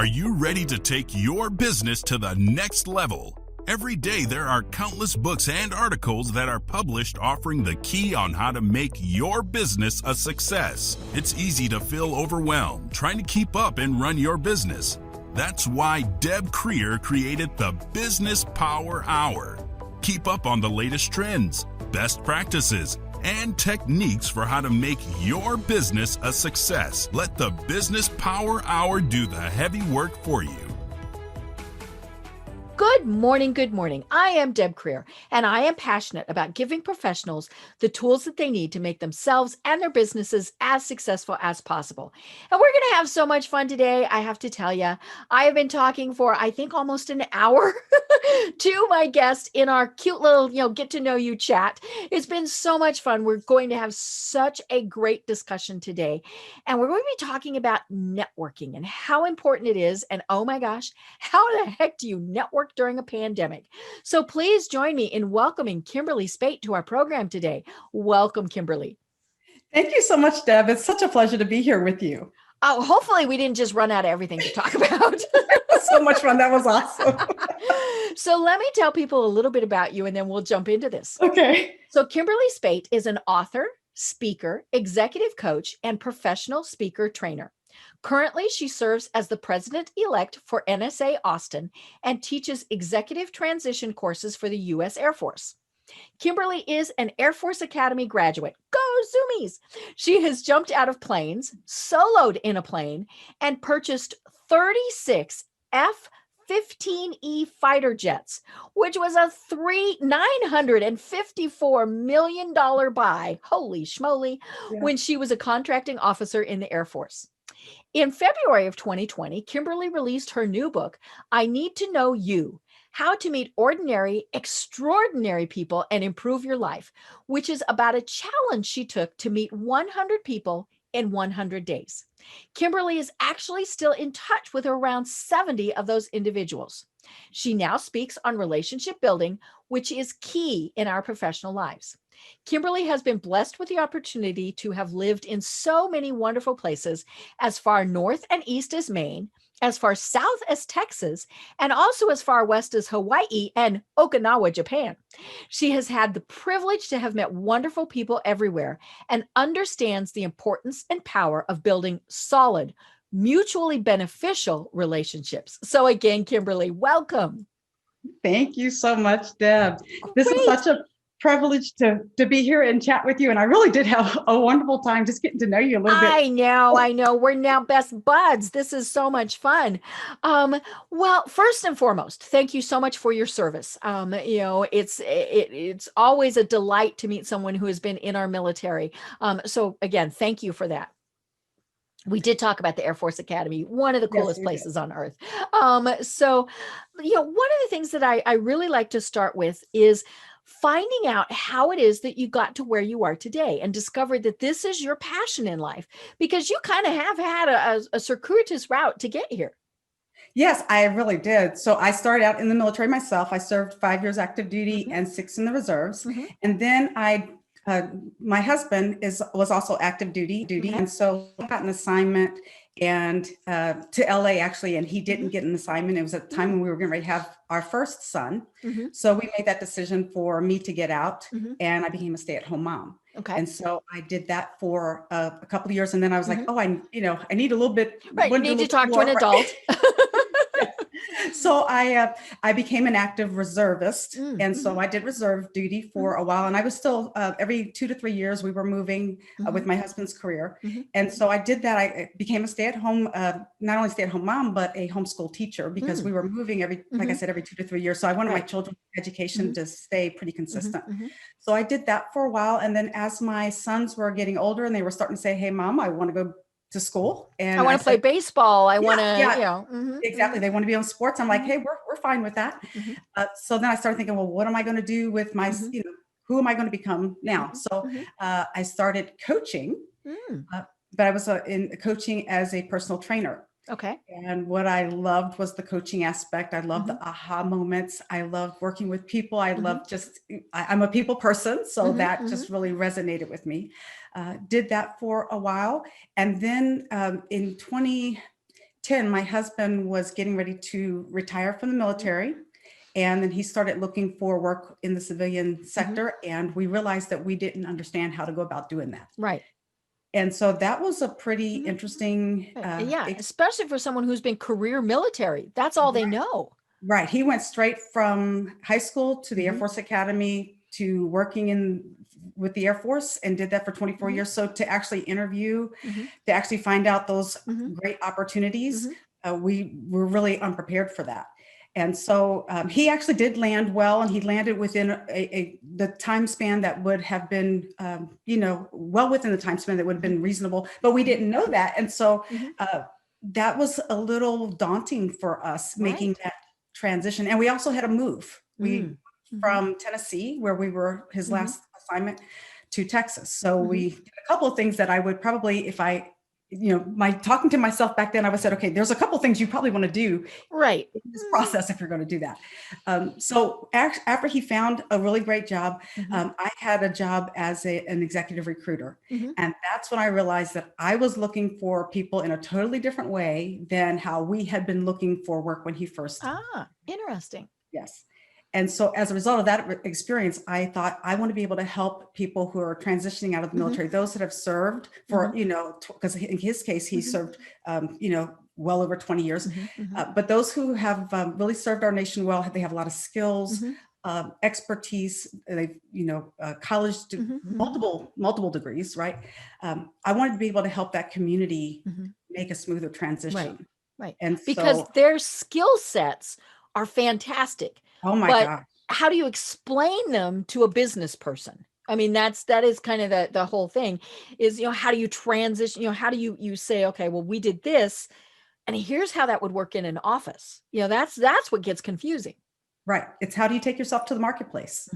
Are you ready to take your business to the next level? Every day there are countless books and articles that are published offering the key on how to make your business a success. It's easy to feel overwhelmed trying to keep up and run your business. That's why Deb Creer created the Business Power Hour. Keep up on the latest trends, best practices, and techniques for how to make your business a success. Let the Business Power Hour do the heavy work for you. Good morning, good morning. I am Deb Creer, and I am passionate about giving professionals the tools that they need to make themselves and their businesses as successful as possible. And we're going to have so much fun today. I have to tell you, I have been talking for, I think, almost an hour to my guest in our cute little, get to know you chat. It's been so much fun. We're going to have such a great discussion today. And we're going to be talking about networking and how important it is. And oh my gosh, how the heck do you network during a pandemic? So please join me in welcoming Kymberli Speight to our program today. Welcome, Kymberli. Thank you so much, Deb. It's such a pleasure to be here with you. Oh, hopefully we didn't just run out of everything to talk about. It was so much fun. That was awesome. So let me tell people a little bit about you and then we'll jump into this. Okay. So Kymberli Speight is an author, speaker, executive coach, and professional speaker trainer. Currently, she serves as the president-elect for NSA-Austin and teaches executive transition courses for the U.S. Air Force. Kymberli is an Air Force Academy graduate. Go Zoomies! She has jumped out of planes, soloed in a plane, and purchased 36 F-15E fighter jets, which was a $954 million buy, holy schmoly, when she was a contracting officer in the Air Force. In February of 2020, Kymberli released her new book, I Need to Know You, How to Meet Ordinary, Extraordinary People and Improve Your Life, which is about a challenge she took to meet 100 people in 100 days. Kymberli is actually still in touch with around 70 of those individuals. She now speaks on relationship building, which is key in our professional lives. Kymberli has been blessed with the opportunity to have lived in so many wonderful places, as far north and east as Maine, as far south as Texas, and also as far west as Hawaii and Okinawa, Japan. She has had the privilege to have met wonderful people everywhere and understands the importance and power of building solid, mutually beneficial relationships. So again, Kymberli, welcome. Thank you so much, Deb. Great. This is such a privilege to be here and chat with you. And I really did have a wonderful time just getting to know you a little bit. I know. We're now best buds. This is so much fun. Well, first and foremost, thank you so much for your service. It's always a delight to meet someone who has been in our military. So again, thank you for that. We did talk about the Air Force Academy, one of the coolest places on earth. So one of the things that I really like to start with is finding out how it is that you got to where you are today and discovered that this is your passion in life, because you kind of have had a circuitous route to get here. Yes, I really did. So I started out in the military myself. I served 5 years active duty and 6 in the reserves. And then my husband was also active duty. And so I got an assignment and to LA actually, and he didn't get an assignment. It was at the time when we were getting ready to have our first son. So we made that decision for me to get out and I became a stay-at-home mom. Okay. And so I did that for a couple of years. And then I was like, oh, I need a little bit. Right. You need to talk to an adult. So I became an active reservist. And so I did reserve duty for a while. And I was still every 2 to 3 years, we were moving with my husband's career. And so I did that. I became a stay-at-home, not only stay-at-home mom, but a homeschool teacher, because we were moving like I said, every 2 to 3 years. So I wanted my children's education to stay pretty consistent. So I did that for a while. And then as my sons were getting older and they were starting to say, hey, Mom, I want to go to school. And I want to play baseball. I want to, exactly. They want to be on sports. I'm like, hey, we're fine with that. So then I started thinking, well, what am I going to do with my, who am I going to become now? So I started coaching, but I was in coaching as a personal trainer. Okay. And what I loved was the coaching aspect. I love the aha moments. I love working with people. I love I'm a people person. So that just really resonated with me. Did that for a while. And then in 2010, my husband was getting ready to retire from the military. And then he started looking for work in the civilian sector. And we realized that we didn't understand how to go about doing that. Right. And so that was a pretty interesting. Especially for someone who's been career military. That's all they know. Right. He went straight from high school to the Air Force Academy to working with the Air Force, and did that for 24 years. So to actually interview, to actually find out those great opportunities, we were really unprepared for that. And so he actually did land well, and he landed within the time span that would have been, well within the time span that would have been reasonable, but we didn't know that. And so that was a little daunting for us, making that transition. And we also had to move. From Tennessee, where we were his last assignment, to Texas. So we did a couple of things that I would probably, if I, my talking to myself back then, I would have said, okay, there's a couple of things you probably want to do in this process if you're going to do that. So after he found a really great job, I had a job as an executive recruiter. And that's when I realized that I was looking for people in a totally different way than how we had been looking for work when he first. Interesting. Yes. And so as a result of that experience, I thought I want to be able to help people who are transitioning out of the military, those that have served for, because in his case, he served, well over 20 years. But those who have really served our nation well, they have a lot of skills, expertise, they've, college, multiple degrees, right? I wanted to be able to help that community make a smoother transition. Right. And because their skill sets are fantastic. Oh my gosh. How do you explain them to a business person? I mean, that is kind of the whole thing is, how do you transition, how do you say, okay, well, we did this and here's how that would work in an office. That's what gets confusing. Right. It's how do you take yourself to the marketplace?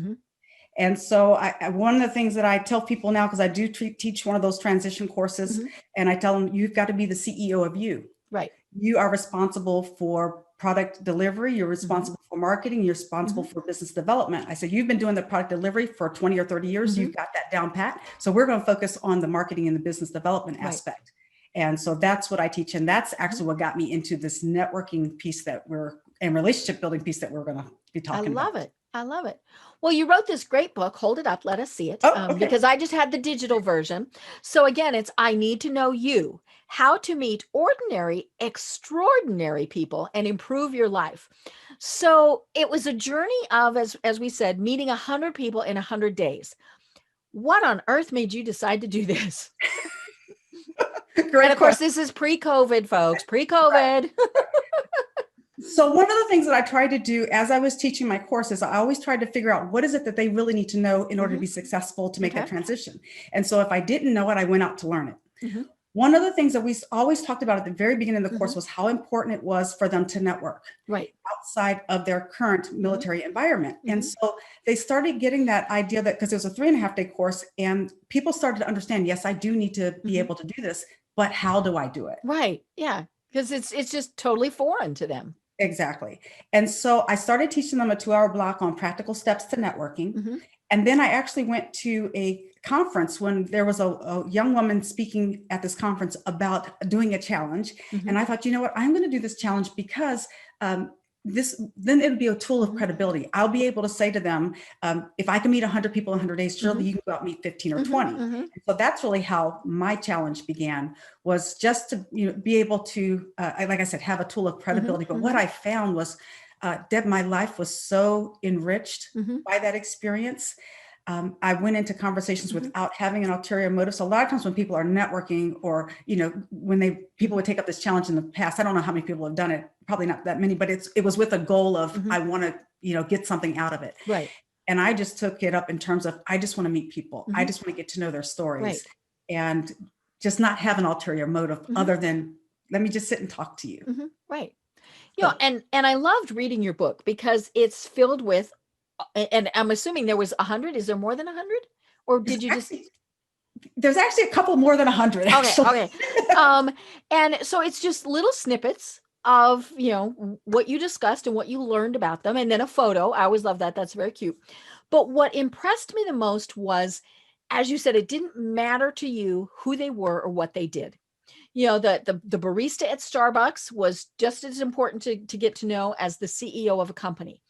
And so one of the things that I tell people now, because I do teach one of those transition courses, and I tell them, you've got to be the CEO of you. Right. You are responsible for product delivery. You're responsible for marketing. You're responsible for business development. I said, you've been doing the product delivery for 20 or 30 years. You've got that down pat. So we're going to focus on the marketing and the business development aspect. And so that's what I teach. And that's actually what got me into this networking piece and relationship building piece that we're going to be talking about. I love it. Well, you wrote this great book. Hold it up. Let us see it. Because I just had the digital version. So again, it's I Need to Know You, How to Meet Ordinary, Extraordinary People and Improve Your Life. So it was a journey of, as we said, meeting 100 people in 100 days. What on earth made you decide to do this? Great. And of course, this is pre-COVID, folks, pre-COVID. So one of the things that I tried to do as I was teaching my courses, I always tried to figure out what is it that they really need to know in order to be successful to make that transition. And so if I didn't know it, I went out to learn it. One of the things that we always talked about at the very beginning of the course was how important it was for them to network outside of their current military environment. And so they started getting that idea that, because it was a 3.5-day course, and people started to understand, yes, I do need to be able to do this, but how do I do it? Right. Yeah. Because it's just totally foreign to them. Exactly. And so I started teaching them a 2-hour block on practical steps to networking. And then I actually went to a conference when there was a young woman speaking at this conference about doing a challenge. And I thought, you know what, I'm going to do this challenge because then it'll be a tool of credibility. I'll be able to say to them, if I can meet 100 people in 100 days, surely you can go out and meet 15 or 20. And so that's really how my challenge began, was just to be able to, like I said, have a tool of credibility. But what I found was, Deb, my life was so enriched by that experience. I went into conversations without having an ulterior motive. So a lot of times when people are networking, or, when people would take up this challenge in the past, I don't know how many people have done it, probably not that many, but it was with a goal of, I want to, get something out of it. Right. And I just took it up in terms of, I just want to meet people. I just want to get to know their stories and just not have an ulterior motive other than, let me just sit and talk to you. Right. And I loved reading your book because it's filled with, and I'm assuming there was 100. Is there more than 100? Or did you just? There's actually a couple more than 100. Okay. And so it's just little snippets of, what you discussed and what you learned about them. And then a photo. I always love that. That's very cute. But what impressed me the most was, as you said, it didn't matter to you who they were or what they did. The barista at Starbucks was just as important to get to know as the CEO of a company.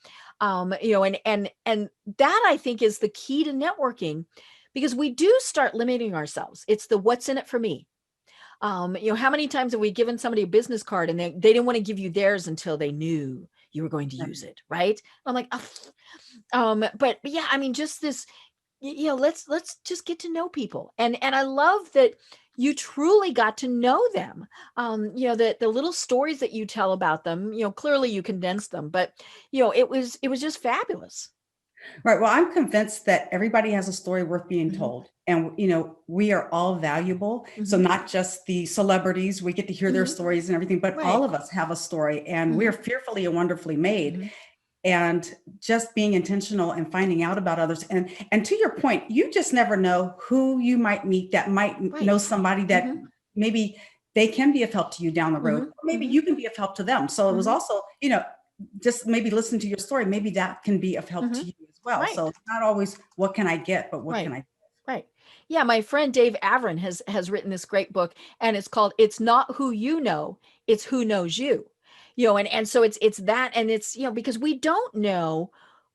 And that I think is the key to networking, because we do start limiting ourselves. It's the what's in it for me. How many times have we given somebody a business card and they didn't want to give you theirs until they knew you were going to use it, right? I'm like, but yeah, I mean, just this, let's just get to know people. And I love that you truly got to know them. The little stories that you tell about them, clearly you condensed them, but it was just fabulous. Right. Well, I'm convinced that everybody has a story worth being told. And, we are all valuable. So not just the celebrities, we get to hear their stories and everything, but all of us have a story, and we're fearfully and wonderfully made. And just being intentional and finding out about others. And to your point, you just never know who you might meet that might know somebody that maybe they can be of help to you down the road. Or maybe you can be of help to them. So it was also, just maybe listen to your story. Maybe that can be of help to you as well. Right. So it's not always what can I get, but what can I get? Right. Yeah. My friend Dave Avron has written this great book, and it's called It's Not Who You Know, It's Who Knows You. And so it's that, and it's, because we don't know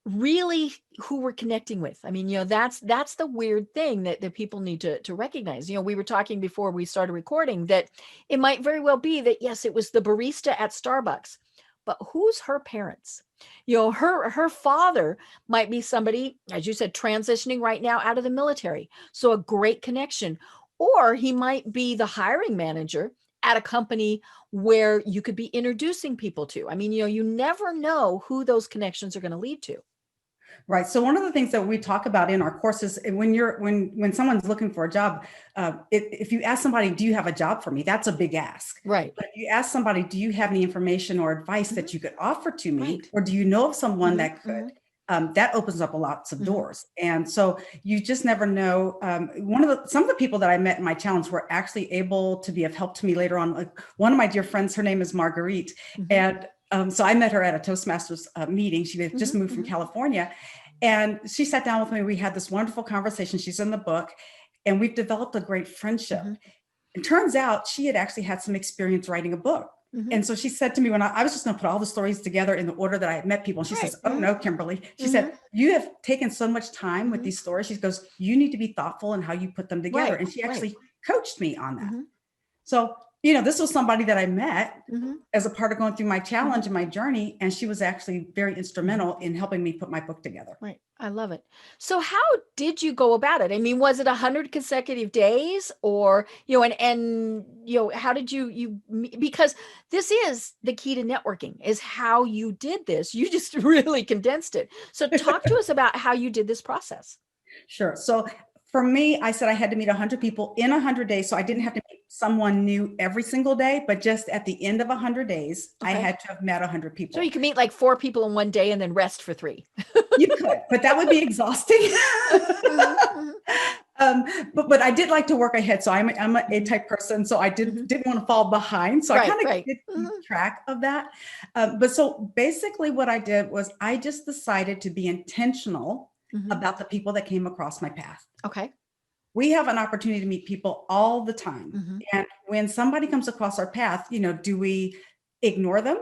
really who we're connecting with. I mean, that's the weird thing that people need to recognize. We were talking before we started recording that it might very well be that, yes, it was the barista at Starbucks, but who's her parents? Her father might be somebody, as you said, transitioning right now out of the military. So a great connection. Or he might be the hiring manager at a company where you could be introducing people to. I mean, you never know who those connections are going to lead to. Right. So one of the things that we talk about in our courses, when someone's looking for a job, if you ask somebody, do you have a job for me? That's a big ask. Right. But if you ask somebody, do you have any information or advice that you could offer to me? Or do you know of someone that could? That opens up lots of doors. And so you just never know. Some of the people that I met in my challenge were actually able to be of help to me later on. Like one of my dear friends, her name is Marguerite. And so I met her at a Toastmasters meeting. She had just moved from California, and she sat down with me. We had this wonderful conversation. She's in the book, and we've developed a great friendship. It turns out she had actually had some experience writing a book. And so she said to me when I was just going to put all the stories together in the order that I had met people. And she says, oh no, Kymberli. She said, you have taken so much time with these stories. She goes, you need to be thoughtful in how you put them together. And she actually coached me on that. So, this was somebody that I met as a part of going through my challenge and my journey. And she was actually very instrumental in helping me put my book together. Right. I love it. So how did you go about it? I mean, was it 100 consecutive days or, how did you, because this is the key to networking, is how you did this. You just really condensed it. So talk to us about how you did this process. Sure. So for me, I said I had to meet 100 people in 100 days. So I didn't have to meet someone new every single day, but just at the end of 100 days, I had to have met 100 people. So you can meet like 4 people in one day and then rest for 3. You could, but that would be exhausting. But I did like to work ahead. So I'm an A-type person. So I didn't want to fall behind. So I kind of did keep track of that. But so basically what I did was I just decided to be intentional about the people that came across my path. Okay. We have an opportunity to meet people all the time. And when somebody comes across our path, do we ignore them?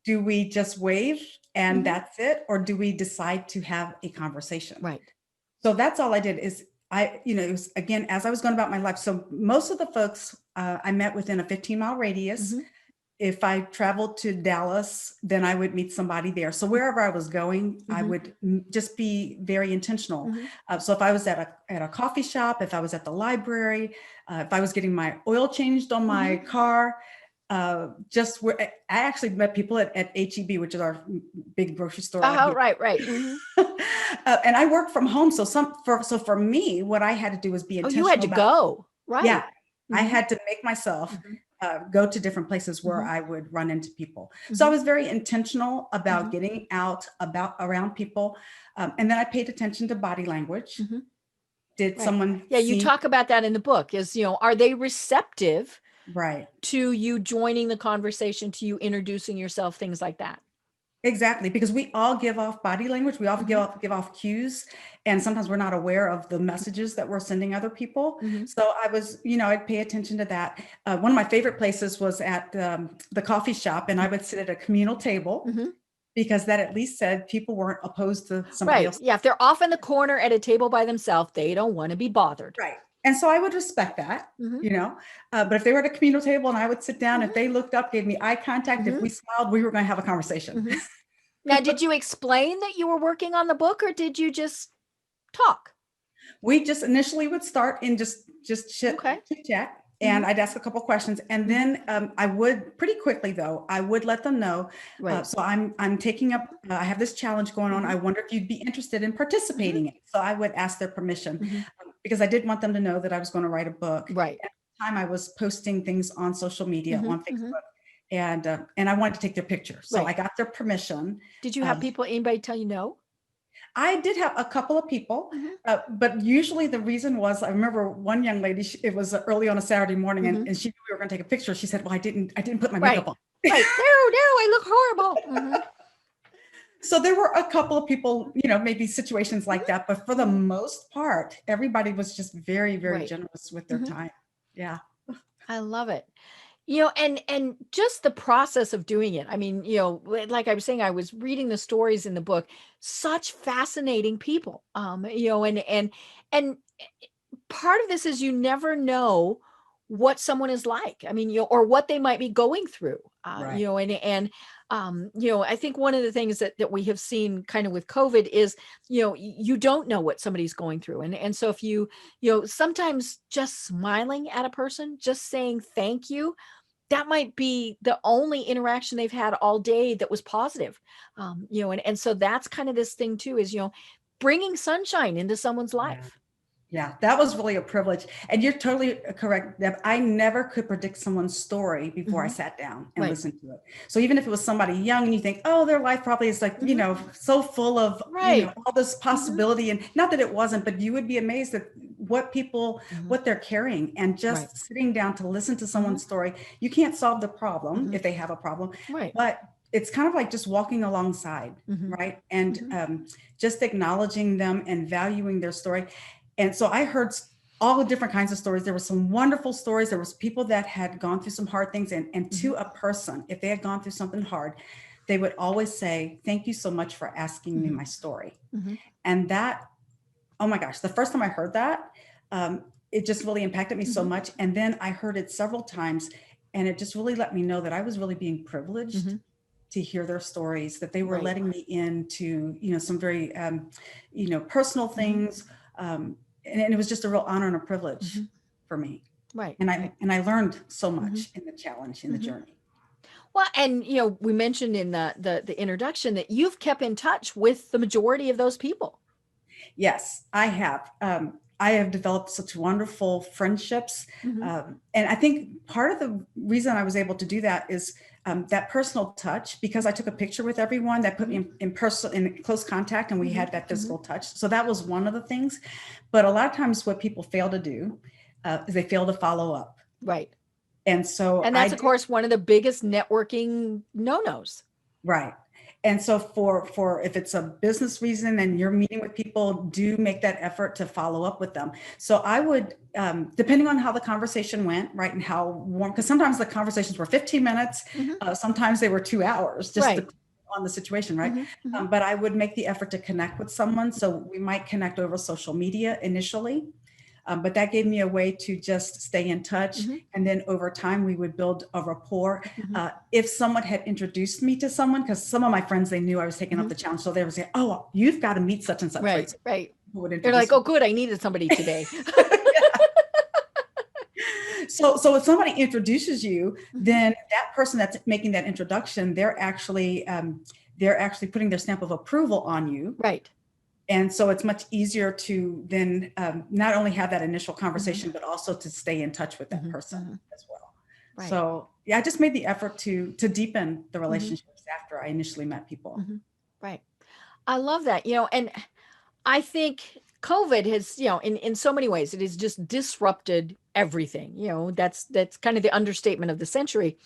Do we just wave and that's it? Or do we decide to have a conversation? Right. So that's all I did is it was, again, as I was going about my life. So most of the folks I met within a 15-mile radius. If I traveled to Dallas, then I would meet somebody there. So wherever I was going, I would just be very intentional. So if I was at a coffee shop, if I was at the library, if I was getting my oil changed on my car, I actually met people at HEB, which is our big grocery store. Oh, right. And I work from home. So for me, what I had to do was be intentional. Oh, you had to go. Right. Yeah. I had to make myself go to different places where I would run into people. So I was very intentional about getting out around people. And then I paid attention to body language. Did someone you talk about that in the book is, are they receptive to you joining the conversation, to you introducing yourself, things like that? Exactly, because we all give off body language. We all give off cues, and sometimes we're not aware of the messages that we're sending other people. So I was, I'd pay attention to that. One of my favorite places was at the coffee shop, and I would sit at a communal table because that at least said people weren't opposed to somebody else. Yeah, if they're off in the corner at a table by themselves, they don't want to be bothered. Right. And so I would respect that, but if they were at a communal table and I would sit down, if they looked up, gave me eye contact, if we smiled, we were going to have a conversation. Now, did you explain that you were working on the book, or did you just talk? We just initially would start in just chit chat, and I'd ask a couple questions, and then I would pretty quickly though, I would let them know. So I'm taking up, I have this challenge going on. I wonder if you'd be interested in participating in it. So I would ask their permission because I did want them to know that I was going to write a book. Right. At the time I was posting things on social media, on Facebook. And I wanted to take their picture. So I got their permission. Did you have anybody tell you no? I did have a couple of people, but usually the reason was, I remember one young lady, it was early on a Saturday morning and she knew we were going to take a picture. She said, well, I didn't put my makeup on. Right. No, I look horrible. So there were a couple of people, maybe situations like that, but for the most part, everybody was just very, very generous with their time. Yeah. I love it. And just the process of doing it. I mean, like I was saying, I was reading the stories in the book, such fascinating people, and part of this is you never know what someone is like. I mean, or what they might be going through, I think one of the things that we have seen kind of with COVID is, you don't know what somebody's going through. And so if you sometimes just smiling at a person, just saying thank you, that might be the only interaction they've had all day that was positive. And so that's kind of this thing too, is, bringing sunshine into someone's life. Yeah, that was really a privilege. And you're totally correct, Deb. I never could predict someone's story before I sat down and listened to it. So even if it was somebody young and you think, oh, their life probably is like, so full of all this possibility, and not that it wasn't, but you would be amazed at what people, what they're carrying, and just sitting down to listen to someone's story. You can't solve the problem if they have a problem, but it's kind of like just walking alongside, right? And just acknowledging them and valuing their story. And so I heard all the different kinds of stories. There were some wonderful stories. There was people that had gone through some hard things, and to a person, if they had gone through something hard, they would always say, thank you so much for asking me my story. And that, oh my gosh, the first time I heard that, it just really impacted me so much. And then I heard it several times, and it just really let me know that I was really being privileged to hear their stories, that they were letting me into, some very, personal things. And it was just a real honor and a privilege for me. Right. And I learned so much in the challenge, in the journey. Well, and, we mentioned in the introduction that you've kept in touch with the majority of those people. Yes, I have. I have developed such wonderful friendships. And I think part of the reason I was able to do that is that personal touch, because I took a picture with everyone, that put me in close contact, and we had that physical touch. So that was one of the things. But a lot of times what people fail to do is they fail to follow up. Right. And so, and that's of course one of the biggest networking no-nos. Right. And so for if it's a business reason and you're meeting with people, do make that effort to follow up with them. So I would, depending on how the conversation went, right, and how warm, because sometimes the conversations were 15 minutes, sometimes they were 2 hours, just on the situation, right? But I would make the effort to connect with someone. So we might connect over social media initially. But that gave me a way to just stay in touch. And then over time, we would build a rapport. If someone had introduced me to someone, because some of my friends, they knew I was taking up the challenge. So they would say, oh, you've got to meet such and such. Right. They're like, oh, good. I needed somebody today. So if somebody introduces you, then that person that's making that introduction, they're actually putting their stamp of approval on you. Right. And so it's much easier to then not only have that initial conversation, but also to stay in touch with that person as well. Right. So yeah, I just made the effort to deepen the relationships after I initially met people. Right. I love that, and I think COVID has, in so many ways, it has just disrupted everything. That's kind of the understatement of the century.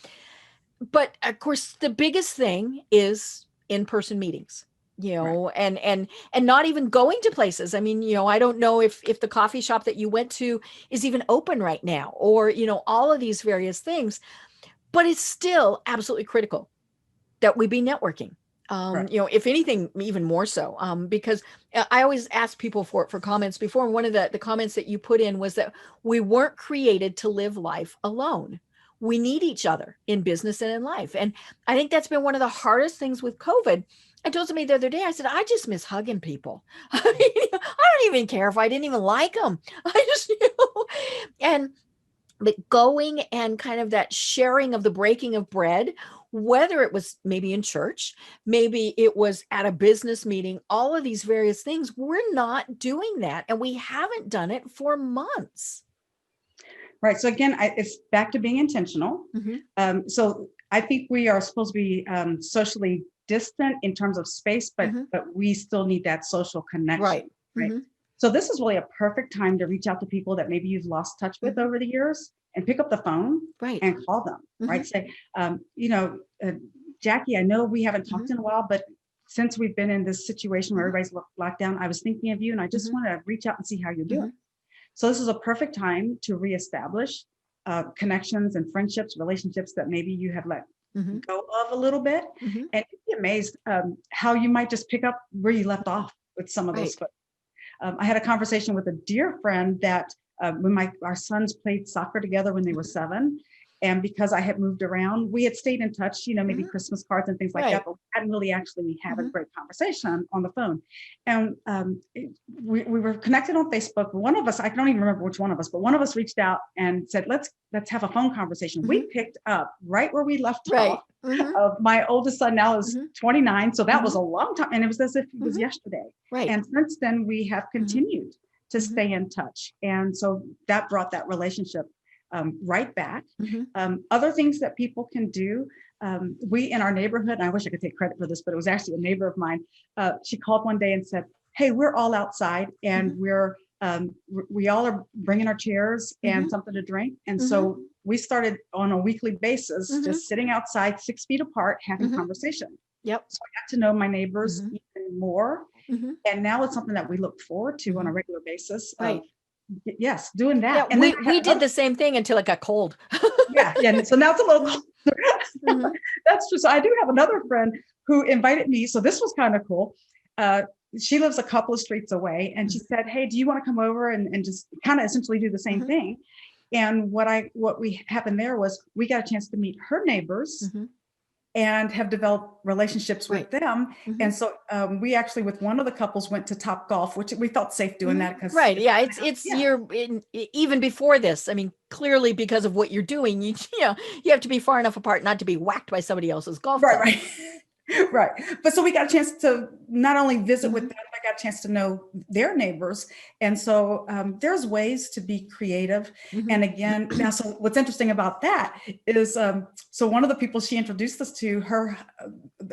But of course, the biggest thing is in-person meetings, and not even going to places. I mean, I don't know if the coffee shop that you went to is even open right now, or, all of these various things, but it's still absolutely critical that we be networking. Right. If anything, even more so, because I always ask people for comments before. And one of the comments that you put in was that we weren't created to live life alone. We need each other in business and in life. And I think that's been one of the hardest things with COVID. I told somebody the other day, I said, I just miss hugging people. I don't even care if I didn't even like them. I just, and but going and kind of that sharing of the breaking of bread, whether it was maybe in church, maybe it was at a business meeting, all of these various things, we're not doing that. And we haven't done it for months. Right. So again, it's back to being intentional. So I think we are supposed to be socially distant in terms of space, but we still need that social connection. Right. So this is really a perfect time to reach out to people that maybe you've lost touch with over the years, and pick up the phone and call them. Right. Say, Jackie, I know we haven't talked in a while, but since we've been in this situation where everybody's locked down, I was thinking of you, and I just want to reach out and see how you're doing. So this is a perfect time to reestablish connections and friendships, relationships that maybe you have let go of a little bit. And you'd be amazed how you might just pick up where you left off with some of those folks. I had a conversation with a dear friend that when our sons played soccer together when they were 7, and because I had moved around, we had stayed in touch, maybe Christmas cards and things like that, but we hadn't really actually had a great conversation on the phone. And we were connected on Facebook. One of us, I don't even remember which one of us, but one of us reached out and said, let's have a phone conversation. We picked up right where we left off. My oldest son now is 29. So that was a long time. And it was as if it was yesterday. And since then we have continued to stay in touch. And so that brought that relationship right back. Other things that people can do. We in our neighborhood, and I wish I could take credit for this, but it was actually a neighbor of mine. She called one day and said, hey, we're all outside and we all are bringing our chairs and something to drink. And so we started on a weekly basis, just sitting outside 6 feet apart, having conversation. So I got to know my neighbors even more. And now it's something that we look forward to on a regular basis. Yes, doing that. And we did the same thing until it got cold. And so now it's a little colder. That's true. So I do have another friend who invited me. So this was kind of cool. She lives a couple of streets away, and she said, hey, do you want to come over and just kind of essentially do the same thing? And what happened there was we got a chance to meet her neighbors and have developed relationships with them. And so we actually, with one of the couples, went to Top Golf, which we felt safe doing that. It's you're even before this. I mean, clearly because of what you're doing, you have to be far enough apart not to be whacked by somebody else's golf club. Right. But so we got a chance to not only visit with them, I got a chance to know their neighbors. And so there's ways to be creative. And again, now, so what's interesting about that is, so one of the people she introduced us to,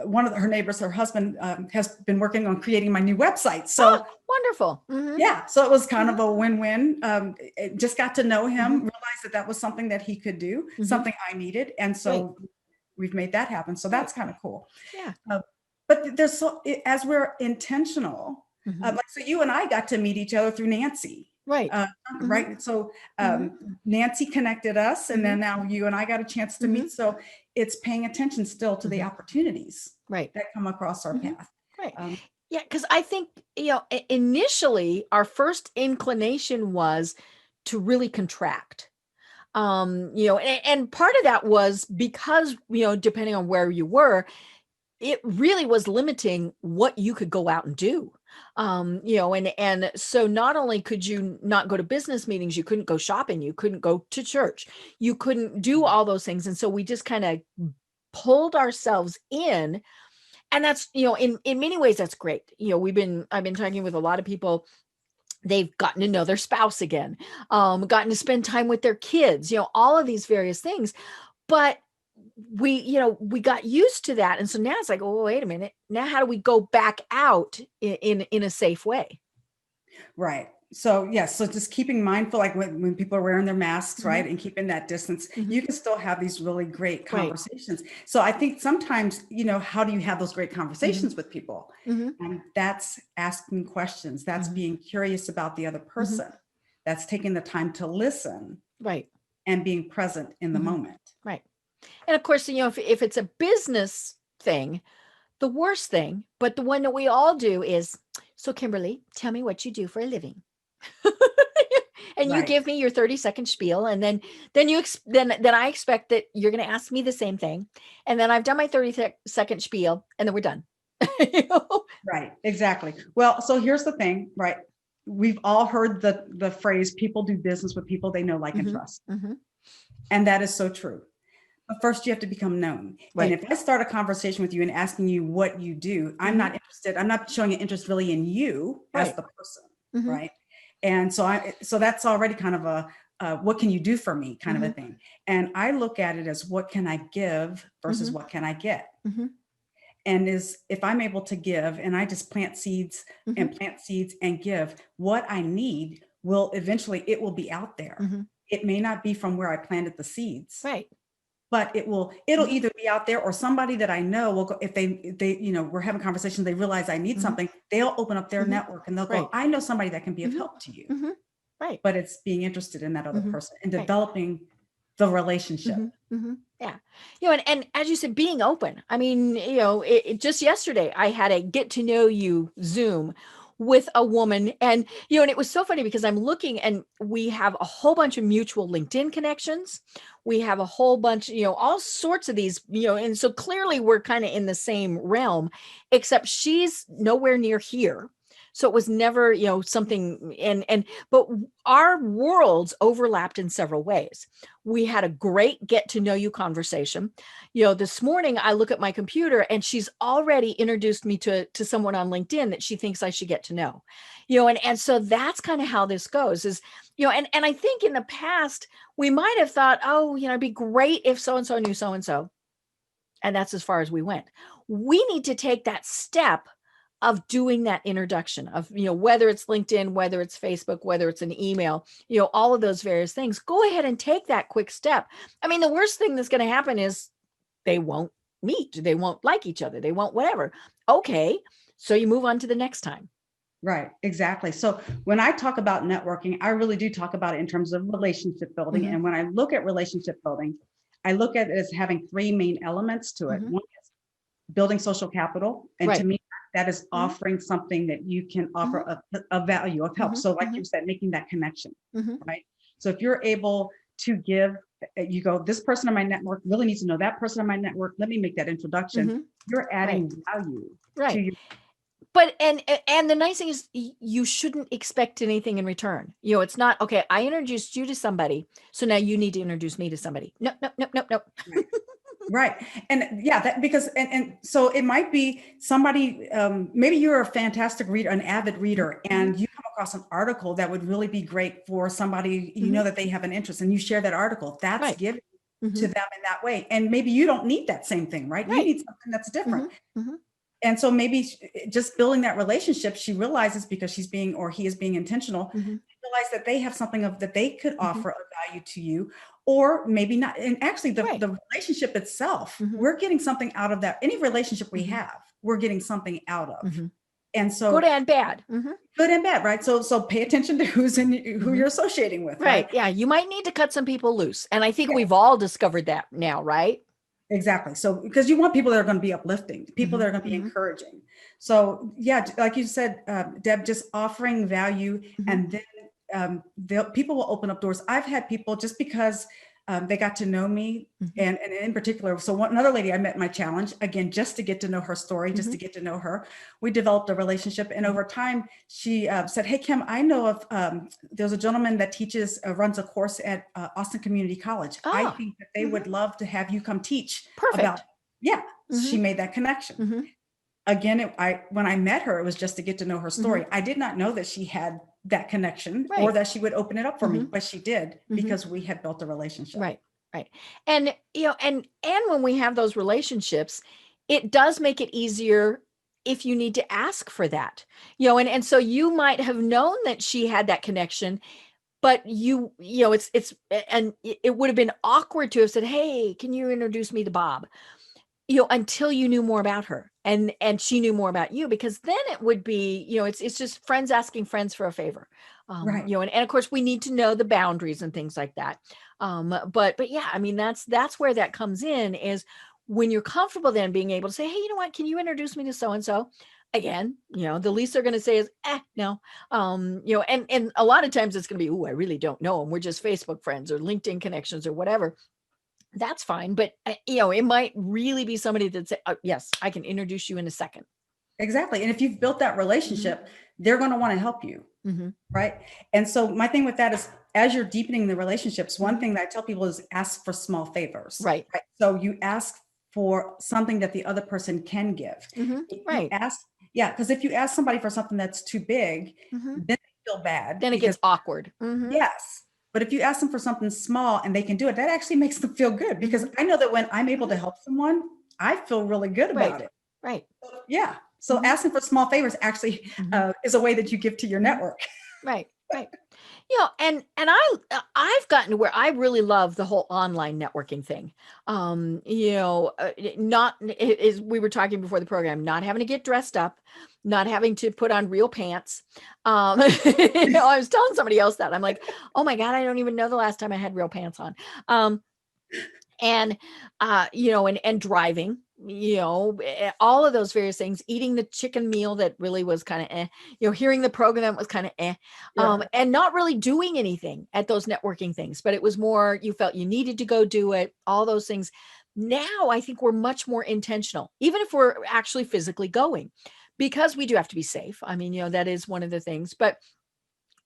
one of her neighbors, her husband has been working on creating my new website. So wonderful. Yeah. So it was kind of a win-win. Just got to know him, realized that was something that he could do, something I needed. And so we've made that happen. So that's kind of cool. But as we're intentional, like, so you and I got to meet each other through Nancy. Right. So Nancy connected us, and then now you and I got a chance to meet. So it's paying attention still to the opportunities that come across our path. Because I think, initially our first inclination was to really contract. And part of that was because, depending on where you were, it really was limiting what you could go out and do. And so not only could you not go to business meetings, you couldn't go shopping, you couldn't go to church, you couldn't do all those things. And so we just kind of pulled ourselves in. And that's, in many ways, that's great. I've been talking with a lot of people. They've gotten to know their spouse again, gotten to spend time with their kids, all of these various things. But we got used to that. And so now it's like, oh, wait a minute. Now, how do we go back out in a safe way? Right. So yes, so just keeping mindful, like when people are wearing their masks, right, and keeping that distance, Mhm. you can still have these really great Right. conversations. So I think sometimes, how do you have those great conversations with people? Mhm. And that's asking questions. That's Mhm. being curious about the other person. That's taking the time to listen Right. and being present in the moment. Right. And of course, if it's a business thing, the worst thing, but the one that we all do is, so Kymberli, tell me what you do for a living. And you Right. give me your 30-second spiel, and then I expect that you're going to ask me the same thing, and then I've done my 30-second spiel, and then we're done. You know? Right. Exactly. Well, so here's the thing, right? We've all heard the phrase, people do business with people they know, like, and trust. And that is so true. But first you have to become known. And Right. if I start a conversation with you and asking you what you do, I'm not interested. I'm not showing an interest really in you as Right. the person. Right. And so that's already kind of a what can you do for me kind of a thing. And I look at it as, what can I give versus what can I get? And if I'm able to give, and I just plant seeds and give, what I need will eventually, it will be out there. It may not be from where I planted the seeds. Right. But it'll either be out there, or somebody that I know will go, if they, we're having conversations, they realize I need something, they'll open up their network and they'll go, Right. I know somebody that can be of help to you. Right. But it's being interested in that other person and developing the relationship. Yeah. And as you said, being open. I mean, just yesterday I had a get to know you Zoom with a woman, and it was so funny because I'm looking, and we have a whole bunch of mutual LinkedIn connections. We have a whole bunch, all sorts of these, and so clearly we're kind of in the same realm, except she's nowhere near here. So it was never, something, but our worlds overlapped in several ways. We had a great get to know you conversation. This morning I look at my computer and she's already introduced me to someone on LinkedIn that she thinks I should get to know. And so that's kind of how this goes is, and I think in the past we might have thought, oh, it'd be great if so-and-so knew so-and-so. And that's as far as we went. We need to take that step of doing that introduction of, whether it's LinkedIn, whether it's Facebook, whether it's an email, all of those various things. Go ahead and take that quick step. I mean, the worst thing that's going to happen is they won't meet. They won't like each other. They won't whatever. Okay. So you move on to the next time. Right. Exactly. So when I talk about networking, I really do talk about it in terms of relationship building. And when I look at relationship building, I look at it as having three main elements to it. One is building social capital. And to me, that is offering something that you can offer a value of help. So like you said, making that connection, right? So if you're able to give, you go, this person in my network really needs to know that person in my network. Let me make that introduction. You're adding value to your. But and the nice thing is you shouldn't expect anything in return. It's not, okay, I introduced you to somebody, so now you need to introduce me to somebody. No. Right. And yeah, that because, and so it might be somebody, maybe you're a fantastic reader, an avid reader, and you come across an article that would really be great for somebody, that they have an interest, and you share that article. That's giving to them in that way. And maybe you don't need that same thing, right? You need something that's different. And so maybe just building that relationship, she realizes, because she's being, or he is being intentional, realize that they have something that they could offer a value to you, or maybe not. And actually the relationship itself, we're getting something out of that. Any relationship we have, we're getting something out of. And so good and bad. Good and bad, right? So pay attention to who you're associating with. Right. Yeah. You might need to cut some people loose. And I think we've all discovered that now, right? Exactly. So, because you want people that are going to be uplifting, people that are going to be encouraging. So yeah, like you said, Deb, just offering value, and then people will open up doors. I've had people, just because they got to know me, and in particular, so another lady I met in my challenge, again, just to get to know her story, just to get to know her, we developed a relationship. And over time, she said, hey, Kim, I know of, there's a gentleman that runs a course at Austin Community College. I think that they would love to have you come teach. Perfect. She made that connection. Again, when I met her, it was just to get to know her story. I did not know that she had that connection, or that she would open it up for me, but she did, because we had built a relationship. Right. And and when we have those relationships, it does make it easier if you need to ask for that, and so you might have known that she had that connection, but it would have been awkward to have said, hey, can you introduce me to Bob? Until you knew more about her and she knew more about you, because then it would be, it's just friends asking friends for a favor. Right. And of course we need to know the boundaries and things like that. But yeah, I mean, that's where that comes in, is when you're comfortable then being able to say, hey, you know what, can you introduce me to so-and-so? Again, the least they're going to say is, no. And a lot of times it's going to be, oh, I really don't know him. We're just Facebook friends or LinkedIn connections or whatever. That's fine. But, it might really be somebody that say, oh, yes, I can introduce you in a second. Exactly. And if you've built that relationship, they're going to want to help you. Right. And so my thing with that is, as you're deepening the relationships, one thing that I tell people is ask for small favors. Right. So you ask for something that the other person can give. Right. Because if you ask somebody for something that's too big, then they feel bad. Then it gets awkward. Yes. But if you ask them for something small and they can do it, that actually makes them feel good, because I know that when I'm able to help someone, I feel really good about it. Right. Yeah. So asking for small favors actually is a way that you give to your network. Right. And I've gotten to where I really love the whole online networking thing. Not is we were talking before the program, not having to get dressed up, not having to put on real pants. I was telling somebody else that I'm like, oh my God, I don't even know the last time I had real pants on. And driving, all of those various things, eating the chicken meal that really was kind of hearing the program that was kind of and not really doing anything at those networking things, but it was more, you felt you needed to go do it, all those things. Now I think we're much more intentional, even if we're actually physically going, because we do have to be safe. I mean, that is one of the things, but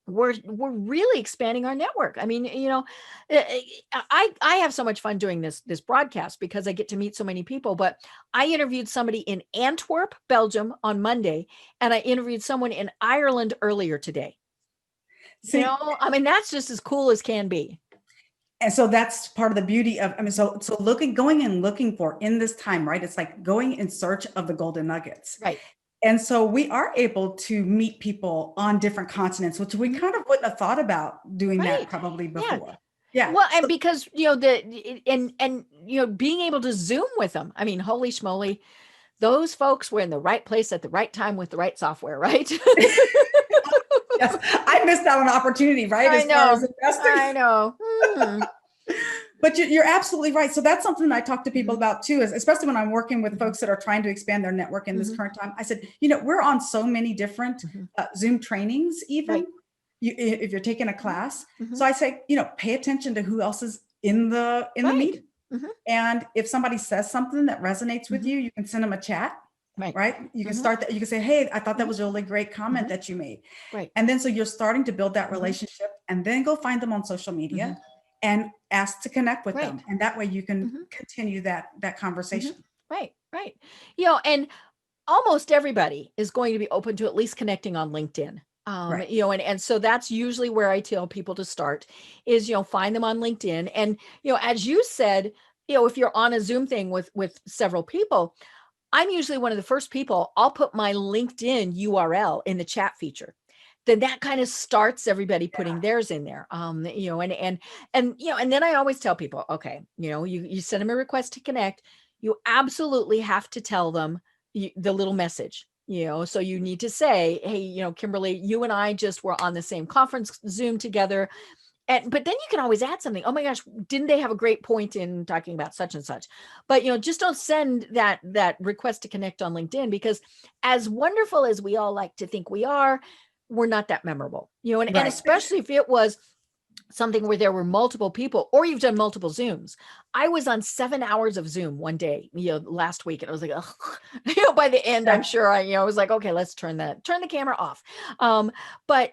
we're really expanding our network. I mean, I have so much fun doing this broadcast because I get to meet so many people. But I interviewed somebody in Antwerp, Belgium on Monday, and I interviewed someone in Ireland earlier today. I mean, that's just as cool as can be. And so that's part of the beauty of, so going and looking for in this time, right? It's like going in search of the golden nuggets. Right. And so we are able to meet people on different continents, which we kind of wouldn't have thought about doing that probably before. Yeah. Well, and because, being able to Zoom with them. I mean, holy schmoly, those folks were in the right place at the right time with the right software, right? Yes. I missed out on an opportunity, right? I know. But you're absolutely right. So that's something I talk to people about too, is especially when I'm working with folks that are trying to expand their network in this current time. I said, we're on so many different Zoom trainings, even if you're taking a class. So I say, pay attention to who else is in the meeting. And if somebody says something that resonates with you, you can send them a chat. Right. You can start that. You can say, hey, I thought that was a really great comment that you made. Right. And then so you're starting to build that relationship, and then go find them on social media and ask to connect with them. And that way you can continue that conversation. Right. And almost everybody is going to be open to at least connecting on LinkedIn. And so that's usually where I tell people to start is, find them on LinkedIn. And, as you said, if you're on a Zoom thing with several people, I'm usually one of the first people. I'll put my LinkedIn URL in the chat feature. Then that kind of starts everybody putting theirs in there. And then I always tell people, okay, you send them a request to connect. You absolutely have to tell them the little message, so you need to say, hey, Kymberli, you and I just were on the same conference Zoom together. But then you can always add something. Oh my gosh, didn't they have a great point in talking about such and such? But, just don't send that request to connect on LinkedIn, because as wonderful as we all like to think we are, we're not that memorable, and especially if it was something where there were multiple people, or you've done multiple Zooms. I was on 7 hours of Zoom one day, last week, and I was like, by the end, I'm sure I was like, okay, let's turn the camera off. But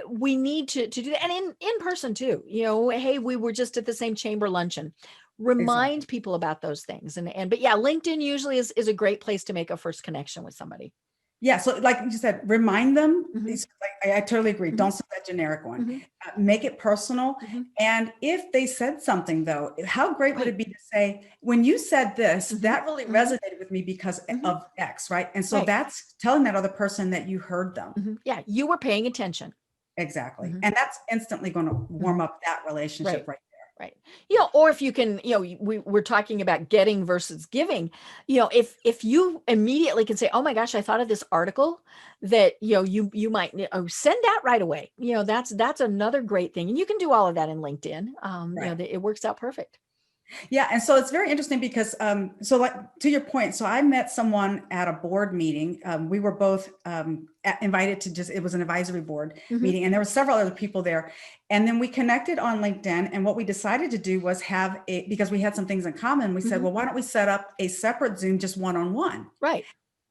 we need to do that, and in person too. Hey, we were just at the same chamber luncheon. Remind people about those things, but yeah, LinkedIn usually is a great place to make a first connection with somebody. Yeah, so like you said, remind them. Mhm. I totally agree. Mhm. Don't send that generic one. Mhm. Make it personal. Mhm. And if they said something, though, how great would Right. it be to say, when you said this, Mhm. that really Mhm. resonated with me because Mhm. of X, right? And so Right. that's telling that other person that you heard them. Mhm. Yeah, you were paying attention. Exactly. Mhm. And that's instantly going to warm Mhm. up that relationship Right. right Right. Or if you can, we're talking about getting versus giving, if you immediately can say, oh my gosh, I thought of this article that, you might send that right away. That's another great thing. And you can do all of that in LinkedIn. there. Right. It works out perfect. Yeah, and so it's very interesting because, so like to your point, so I met someone at a board meeting. We were both invited to it was an advisory board Mhm. meeting, and there were several other people there. And then we connected on LinkedIn, and what we decided to do was because we had some things in common, we said, Mhm. well, why don't we set up a separate Zoom, just one-on-one? Right.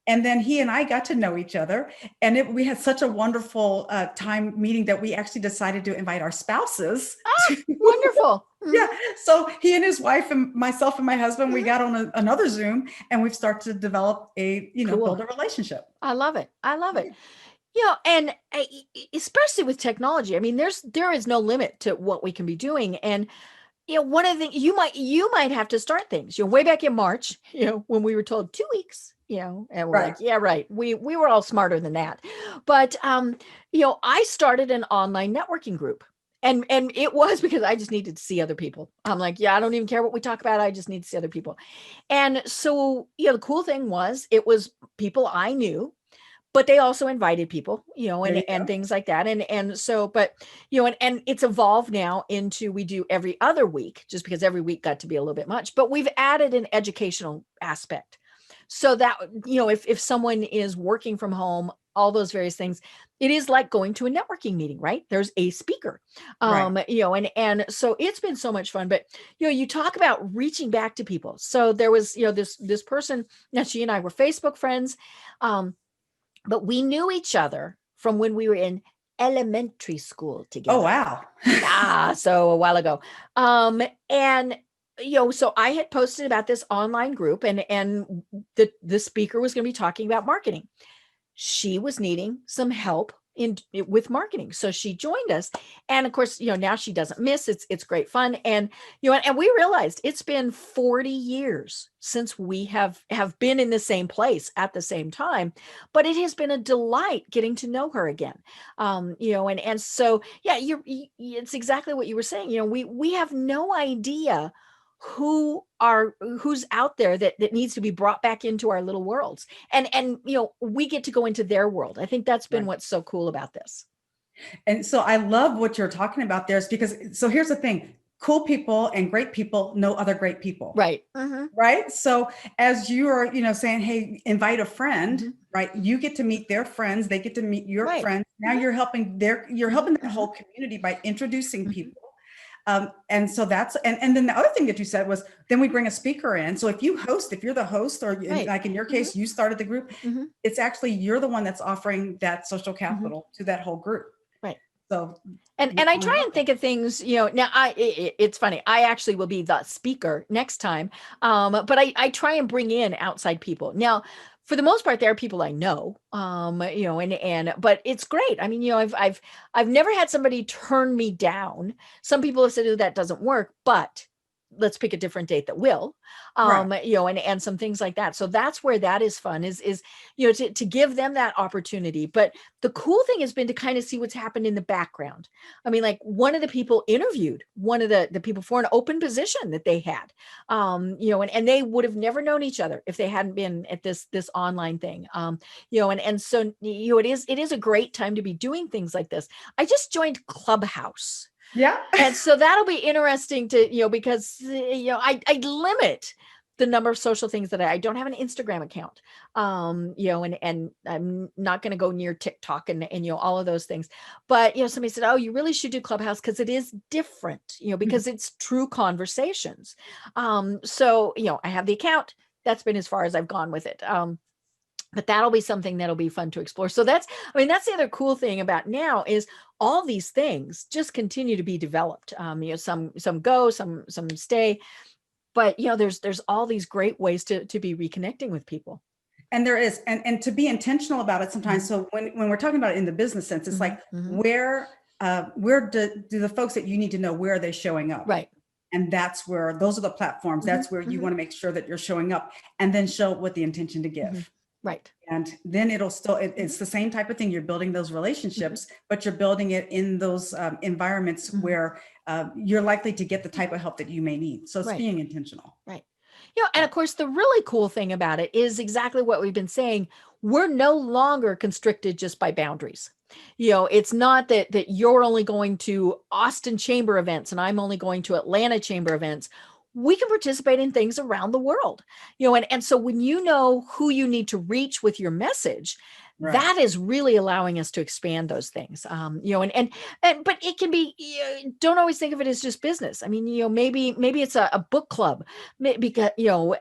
And then he and I got to know each other, and we had such a wonderful time meeting that we actually decided to invite our spouses Ah, to. wonderful. Mhm. Yeah. So he and his wife and myself and my husband, we Mhm. got on another Zoom, and we've started to develop Cool. build a relationship. I love it. I love it. And especially with technology, I mean, there is no limit to what we can be doing. And one of the things you might have to start things, way back in March, when we were told 2 weeks, and we're Right. like, yeah, right. We were all smarter than that. But I started an online networking group. And it was because I just needed to see other people. I'm like, yeah, I don't even care what we talk about. I just need to see other people. And so, the cool thing was it was people I knew, but they also invited people, There and you and go. things like that. And so, but and it's evolved now into we do every other week, just because every week got to be a little bit much. But we've added an educational aspect, so that if someone is working from home, all those various things, it is like going to a networking meeting, right? There's a speaker, Right. and so it's been so much fun. But you talk about reaching back to people. So there was this person. Now she and I were Facebook friends. But we knew each other from when we were in elementary school Oh, together. wow. Yeah, so a while ago. And so I had posted about this online group, and the speaker was going to be talking about marketing. She was needing some help with marketing, so she joined us. And of course, now she doesn't miss. It's great fun. And and we realized it's been 40 years since we have been in the same place at the same time, but it has been a delight getting to know her again. And so yeah, it's exactly what you were saying. We have no idea who's out there that needs to be brought back into our little worlds, and we get to go into their world. I think that's been Right. what's so cool about this. And so I love what you're talking about there, is because, so here's the thing, cool people and great people know other great people. Right. Mm-hmm. Right. So as you are, saying, hey, invite a friend, Mm-hmm. right? You get to meet their friends, they get to meet your Right. friends. Now Mm-hmm. you're Mm-hmm. helping that Mm-hmm. whole community by introducing Mm-hmm. people. And so and then the other thing that you said was, then we bring a speaker in. So if you're the host, or Right. like in your Mm-hmm. case, you started the group, Mm-hmm. it's actually, you're the one that's offering that social Mm-hmm. capital to that whole group. Right. So And I I try love and that. think of things, now it's funny. I actually will be the speaker next time. But I try and bring in outside people. Now, for the most part, there are people I know, but it's great. I mean, I've never had somebody turn me down. Some people have said, oh, that doesn't work, but let's pick a different date that will, Right. and some things like that. So that's where that is fun, is to give them that opportunity. But the cool thing has been to kind of see what's happened in the background. I mean, like, one of the people interviewed one of the people for an open position that they had, and they would have never known each other if they hadn't been at this online thing. And so it is a great time to be doing things like this. I just joined Clubhouse. Yeah. And so that'll be interesting to, because, I limit the number of social things that I don't have an Instagram account, and I'm not going to go near TikTok and all of those things. But, somebody said, oh, you really should do Clubhouse because it is different, because it's true conversations. So, I have the account. That's been as far as I've gone with it. But that'll be something that'll be fun to explore. So that's the other cool thing about now is all these things just continue to be developed. Some go, some stay, but there's all these great ways to be reconnecting with people. And there is, and to be intentional about it sometimes. So when we're talking about it in the business sense, it's like, where do the folks that you need to know, where are they showing up? Right. And that's where, those are the platforms. That's where you want to make sure that you're showing up, and then show up with the intention to give. Right. And then it'll still, it's the same type of thing. You're building those relationships, but you're building it in those environments where you're likely to get the type of help that you may need. So it's being intentional. Right. You know, and of course, the really cool thing about it is exactly what we've been saying. We're no longer constricted just by boundaries. You know, it's not that you're only going to Austin chamber events and I'm only going to Atlanta chamber events. We can participate in things around the world, you know, and so when you know who you need to reach with your message, that is really allowing us to expand those things, you know, and but it can be, don't always think of it as just business. I mean, you know, maybe it's a book club, because, you know,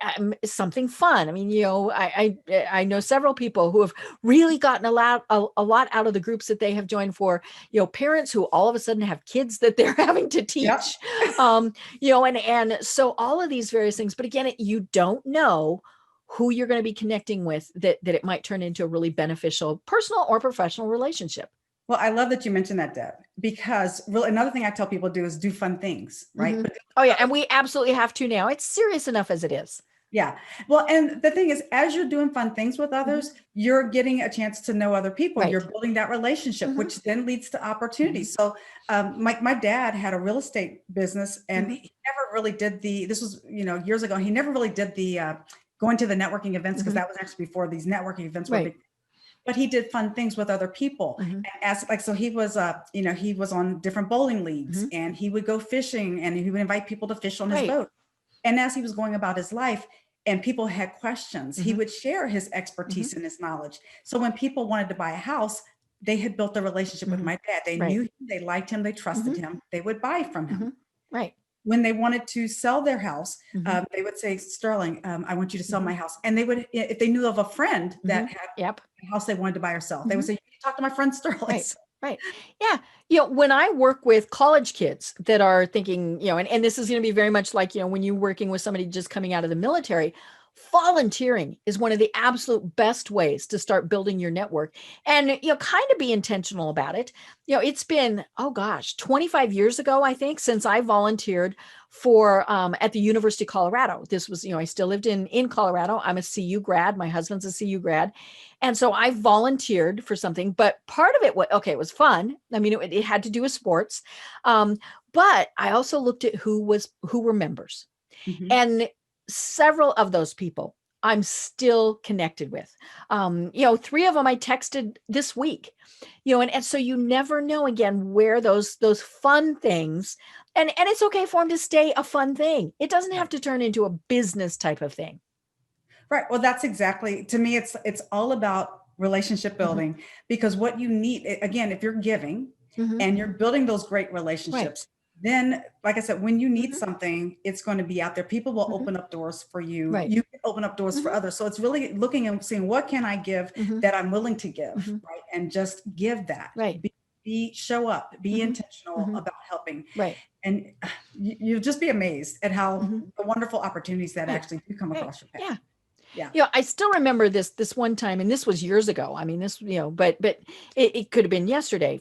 something fun. I mean, you know, I know several people who have really gotten a lot out of the groups that they have joined for, you know, parents who all of a sudden have kids that they're having to teach, you know, and so all of these various things, but again, you don't know who you're going to be connecting with that it might turn into a really beneficial personal or professional relationship. Well, I love that you mentioned that, Deb, because really another thing I tell people to do is do fun things, right? But oh yeah, and we absolutely have to now. It's serious enough as it is. Yeah. Well, and the thing is, as you're doing fun things with others, you're getting a chance to know other people. You're building that relationship, which then leads to opportunities. So my dad had a real estate business, and he never really did this was, you know, years ago, he never really did the going to the networking events, because that was actually before these networking events were big. But he did fun things with other people. And so he was, you know, he was on different bowling leagues, and he would go fishing, and he would invite people to fish on his boat. And as he was going about his life and people had questions, he would share his expertise and his knowledge. So when people wanted to buy a house, they had built a relationship with my dad. They knew him, they liked him, they trusted him, they would buy from him. Right. When they wanted to sell their house, they would say, Sterling, I want you to sell my house. And they would, if they knew of a friend that had a house they wanted to buy or sell, they would say, you can talk to my friend Sterling. Right. Yeah. You know, when I work with college kids that are thinking, you know, and this is going to be very much like, you know, when you're working with somebody just coming out of the military, volunteering is one of the absolute best ways to start building your network, and, you know, kind of be intentional about it. You know, it's been, 25 years ago, I think, since I volunteered for, at the University of Colorado. This was, you know, I still lived in Colorado. I'm a CU grad. My husband's a CU grad. And so I volunteered for something, but part of it was, it was fun. I mean, it had to do with sports. But I also looked at who were members, and several of those people I'm still connected with. You know, 3 of them I texted this week, you know, and so you never know, again, where those fun things, and it's okay for them to stay a fun thing. It doesn't have to turn into a business type of thing. Right. Well, that's exactly, to me, it's all about relationship building, because what you need, again, if you're giving and you're building those great relationships, then, like I said, when you need something, it's going to be out there. People will open up doors for you. You can open up doors for others. So it's really looking and seeing, what can I give that I'm willing to give, right? And just give that. Right. Show up, be intentional about helping. Right. And you'll just be amazed at how the wonderful opportunities that actually do come across your path. Yeah. Yeah. You know, I still remember this one time, and this was years ago. I mean, this, you know, but it could have been yesterday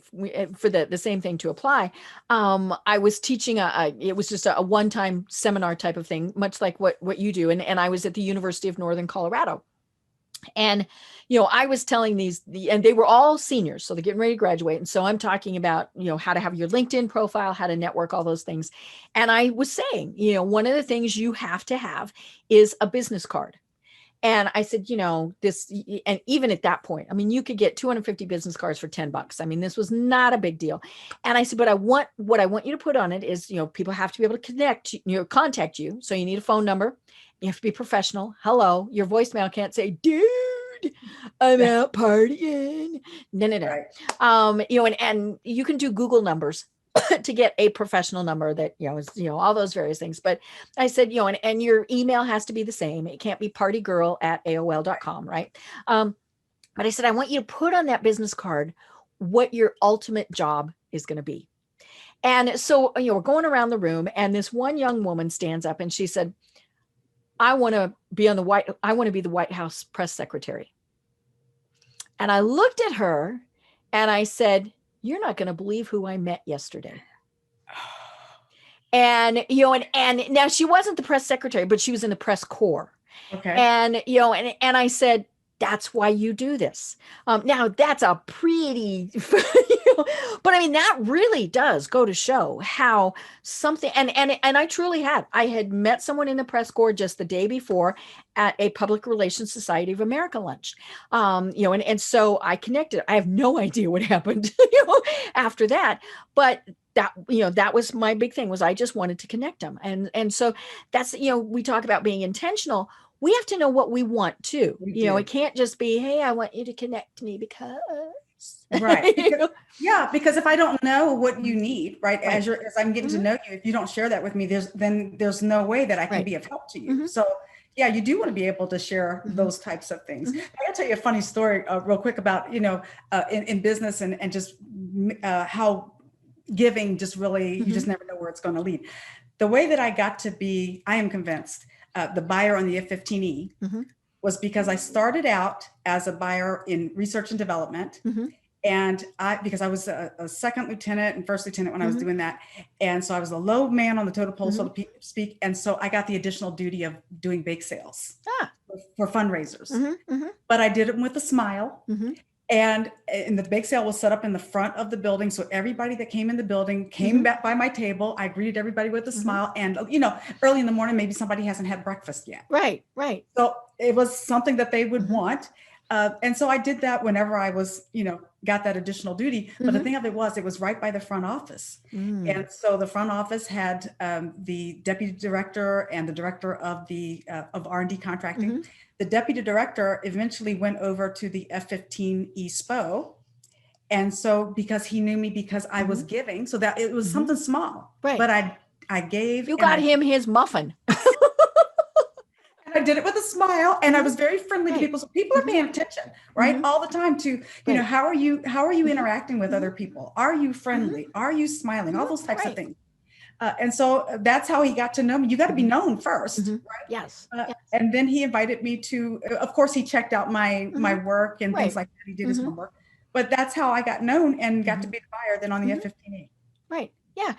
for the same thing to apply. I was teaching it was just a one-time seminar type of thing, much like what you do. And I was at the University of Northern Colorado. And, you know, I was telling and they were all seniors, so they're getting ready to graduate. And so I'm talking about, you know, how to have your LinkedIn profile, how to network, all those things. And I was saying, you know, one of the things you have to have is a business card. And I said, you know, and even at that point, I mean, you could get 250 business cards for $10. I mean, this was not a big deal. And I said, but what I want you to put on it is, you know, people have to be able to contact you. So you need a phone number. You have to be professional. Hello. Your voicemail can't say, dude, I'm out partying. No. Right. You know, and you can do Google numbers to get a professional number that, you know, is, you know, all those various things. But I said, you know, and your email has to be the same. It can't be partygirl@aol.com. Right. But I said, I want you to put on that business card what your ultimate job is going to be. And so, you know, we're going around the room, and this one young woman stands up and she said, I want to be the White House press secretary. And I looked at her and I said, you're not going to believe who I met yesterday. And, and now she wasn't the press secretary, but she was in the press corps. Okay. And, and I said, that's why you do this. Now that's a pretty, but I mean, that really does go to show how something, and I truly I had met someone in the press corps just the day before at a Public Relations Society of America lunch. And so I connected. I have no idea what happened, after that, but that was my big thing, was I just wanted to connect them. And so that's, we talk about being intentional. We have to know what we want too. It can't just be, hey, I want you to connect me because. Right. Because if I don't know what you need, right, as I'm getting to know you, if you don't share that with me, there's no way that I can be of help to you. So yeah, you do want to be able to share those types of things. I gotta tell you a funny story real quick about, in business and just how giving just really, you just never know where it's going to lead. The way that I got to be, I am convinced, the buyer on the F-15E was because I started out as a buyer in research and development. And because I was a second lieutenant and first lieutenant when I was doing that. And so I was a low man on the totem pole, so to speak. And so I got the additional duty of doing bake sales for fundraisers. But I did it with a smile. And the bake sale was set up in the front of the building. So everybody that came in the building came back by my table. I greeted everybody with a smile. And, early in the morning, maybe somebody hasn't had breakfast yet. Right. So it was something that they would want. And so I did that whenever I was, got that additional duty. But the thing of it was right by the front office. And so the front office had the deputy director and the director of of R&D contracting. The deputy director eventually went over to the F-15E SPO. And so because he knew me because I was giving, so that it was something small, but I gave. You got him his muffin. I did it with a smile, and I was very friendly to people. So people are paying attention, right? All the time to, how are you interacting with other people? Are you friendly? Are you smiling? All those types of things. And so that's how he got to know me. You got to be known first, right? Yes. And then he invited me to, of course, he checked out my work and things like that. He did his homework, but that's how I got known and got to be the buyer then on the F-15E. Right. Yeah.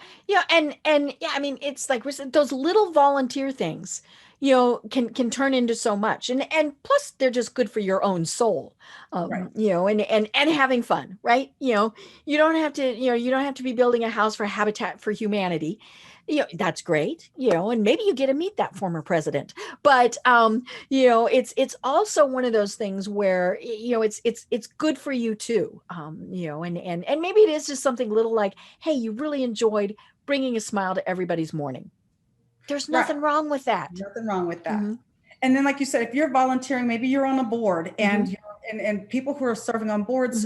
And yeah, I mean, it's like those little volunteer things, can turn into so much. And plus they're just good for your own soul, and having fun, right? You don't have to be building a house for Habitat for Humanity. That's great, and maybe you get to meet that former president, but, it's also one of those things where, it's good for you too. And maybe it is just something little like, hey, you really enjoyed bringing a smile to everybody's morning. There's nothing wrong with that. Nothing wrong with that. And then, like you said, if you're volunteering, maybe you're on a board and and people who are serving on boards,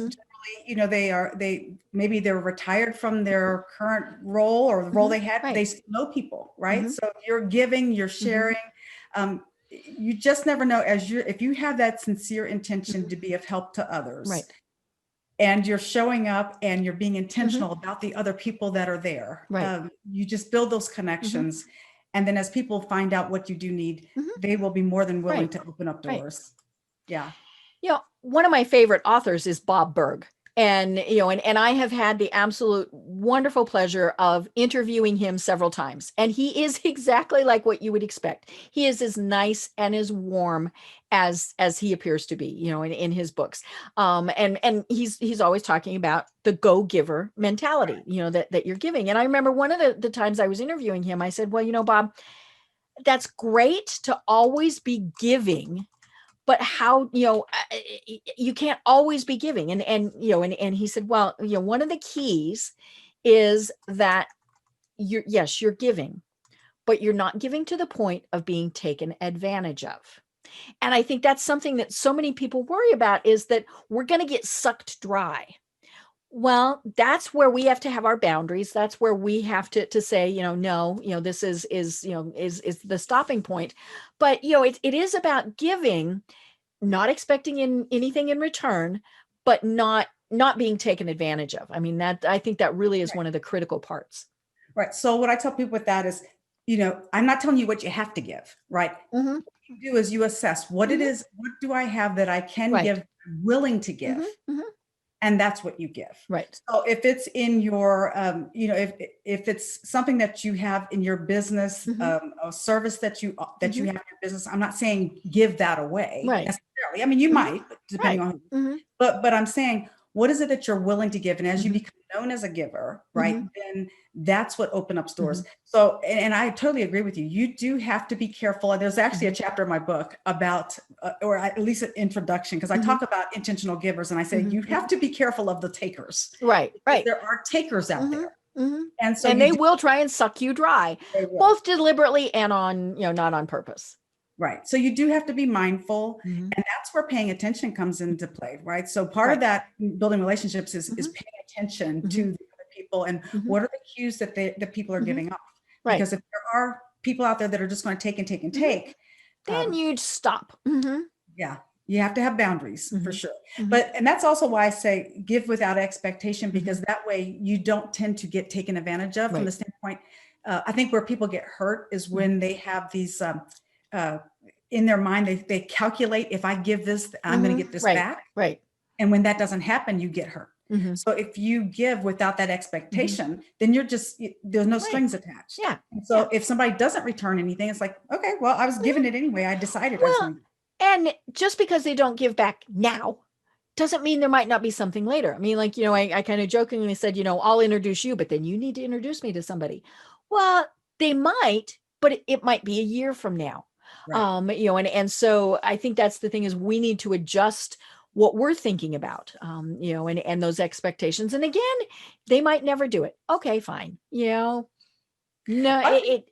generally, maybe they're retired from their current role or the role they had. They know people, right? So you're giving, you're sharing. You just never know if you have that sincere intention to be of help to others. Right. And you're showing up and you're being intentional about the other people that are there. Right. You just build those connections. And then as people find out what you do need, they will be more than willing to open up doors. Yeah. One of my favorite authors is Bob Berg. And, and I have had the absolute wonderful pleasure of interviewing him several times. And he is exactly like what you would expect. He is as nice and as warm as he appears to be, in his books. And he's always talking about the go-giver mentality, that you're giving. And I remember one of the times I was interviewing him, I said, well, Bob, that's great to always be giving, but how, you can't always be giving. And he said, well, one of the keys is that you're giving, but you're not giving to the point of being taken advantage of. And I think that's something that so many people worry about, is that we're going to get sucked dry. Well, that's where we have to have our boundaries. That's where we have to say, no, this is the stopping point. But, it is about giving, not expecting anything in return, but not being taken advantage of. I mean, I think that really is one of the critical parts. Right. So what I tell people with that is, I'm not telling you what you have to give, right? Mm-hmm. What you do is you assess what it is, what do I have that I can Right. give, willing to give. Mm-hmm. Mm-hmm. And that's what you give. Right. So if it's in your, if it's something that you have in your business, a service that you have in your business, I'm not saying give that away necessarily. I mean, you might, depending on who. But I'm saying, what is it that you're willing to give? And as you become known as a giver, right, then that's what opens up doors. So, and I totally agree with you. You do have to be careful. And there's actually a chapter in my book about, or at least an introduction, because I talk about intentional givers, and I say you have to be careful of the takers. Right. Right. There are takers out there. And so they will try and suck you dry, both deliberately and on, not on purpose. Right. So you do have to be mindful, and that's where paying attention comes into play, right? So part of that building relationships is paying attention to the other people and what are the cues that people are giving off. Right. Because if there are people out there that are just going to take and take and take, then you'd stop. Yeah. You have to have boundaries for sure. And that's also why I say give without expectation, because that way you don't tend to get taken advantage of from the standpoint. I think where people get hurt is when they have these, in their mind, they calculate, if I give this, I'm going to get this back. Right. And when that doesn't happen, you get hurt. So if you give without that expectation, then you're just, there's no strings attached. Yeah. And so if somebody doesn't return anything, it's like, okay, well, I was giving it anyway. I decided I was going to. And just because they don't give back now doesn't mean there might not be something later. I mean, like, I kind of jokingly said, I'll introduce you, but then you need to introduce me to somebody. Well, they might, but it might be a year from now. Right. And so I think that's the thing, is we need to adjust what we're thinking about, and those expectations. And again, they might never do it. Okay, fine. No,